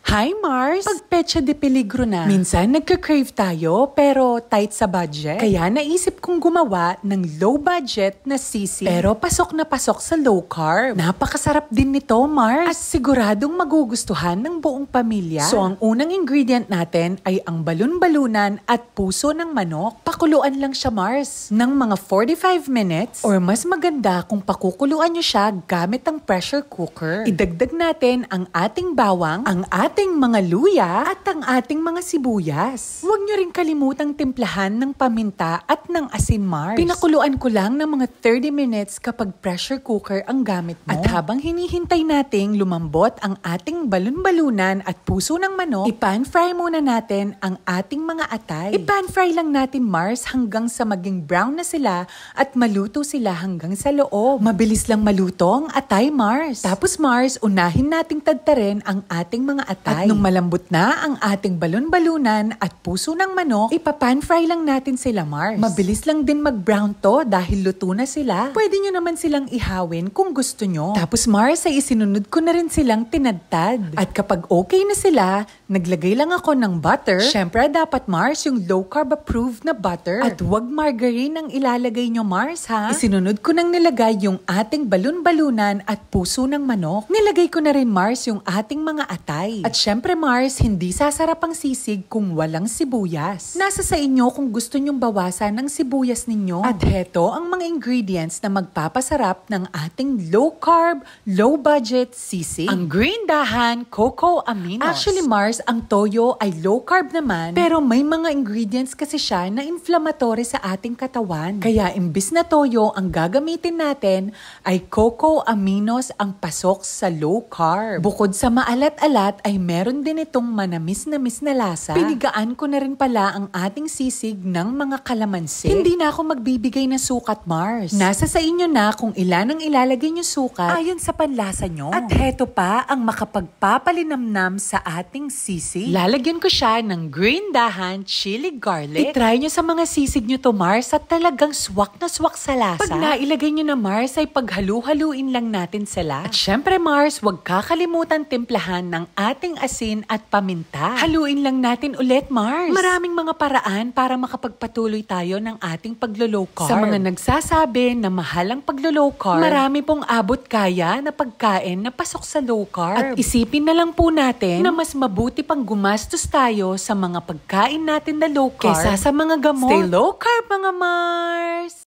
Hi Mars! Pag petsa de peligro na, minsan nagka-crave tayo pero tight sa budget. Kaya naisip kong gumawa ng low budget na sisig. Pero pasok na pasok sa low carb. Napakasarap din nito Mars. At siguradong magugustuhan ng buong pamilya. So ang unang ingredient natin ay ang balon-balunan at puso ng manok. Pakuluan lang siya Mars ng mga 45 minutes or mas maganda kung pakukuluan nyo siya gamit ang pressure cooker. Idagdag natin ang ating bawang, ang ating mga luya at ang ating mga sibuyas. Huwag nyo rin kalimutang timplahan ng paminta at ng asin Mars. Pinakuluan ko lang ng mga 30 minutes kapag pressure cooker ang gamit mo. At habang hinihintay nating lumambot ang ating balon-balunan at puso ng manok, i-pan fry muna natin ang ating mga atay. I-pan fry lang natin Mars hanggang sa maging brown na sila at maluto sila hanggang sa loob. Mabilis lang maluto ang atay Mars. Tapos Mars, unahin nating tadtarin ang ating mga atay. At nung malambot na ang ating balon-balunan at puso ng manok, ipapan fry lang natin sila Mars. Mabilis lang din mag-brown to dahil luto na sila. Pwede nyo naman silang ihawin kung gusto nyo. Tapos Mars ay isinunod ko na rin silang tinadtad. At kapag okay na sila, naglagay lang ako ng butter. Syempre dapat Mars yung low carb approved na butter. At wag margarine ang ilalagay nyo Mars ha. Isinunod ko nang nilagay yung ating balon-balunan at puso ng manok. Nilagay ko na rin Mars yung ating mga atay. At syempre Mars, hindi sasarap ang sisig kung walang sibuyas. Nasa sa inyo kung gusto nyong bawasan ng sibuyas ninyo. At heto ang mga ingredients na magpapasarap ng ating low carb, low budget sisig. Ang green dahan, cocoa aminos. Actually Mars, ang toyo ay low carb naman, pero may mga ingredients kasi siya na inflammatory sa ating katawan. Kaya imbis na toyo ang gagamitin natin, ay cocoa aminos ang pasok sa low carb. Bukod sa maalat-alat ay meron din itong manamis-namis na lasa. Pinigaan ko na rin pala ang ating sisig ng mga kalamansi. Hindi na ako magbibigay ng sukat Mars. Nasa sa inyo na kung ilan ang ilalagay nyo sukat ayon sa panlasa nyo. At heto pa ang makapagpapalinamnam sa ating sisig. Lalagyan ko siya ng green dahan, chili garlic. I-try nyo sa mga sisig nyo to Mars at talagang swak na swak sa lasa. Pag nailagay nyo na Mars ay paghalu-haluin lang natin sila. At syempre Mars, huwag kakalimutan timplahan ng ating asin at paminta. Haluin lang natin ulit Mars. Maraming mga paraan para makapagpatuloy tayo ng ating paglo-low carb. Sa mga nagsasabi na mahal ang paglo-low carb, marami pong abot kaya na pagkain na pasok sa low carb. At isipin na lang po natin na mas mabuti pang gumastos tayo sa mga pagkain natin na low carb kaysa sa mga gamot. Stay low carb mga Mars!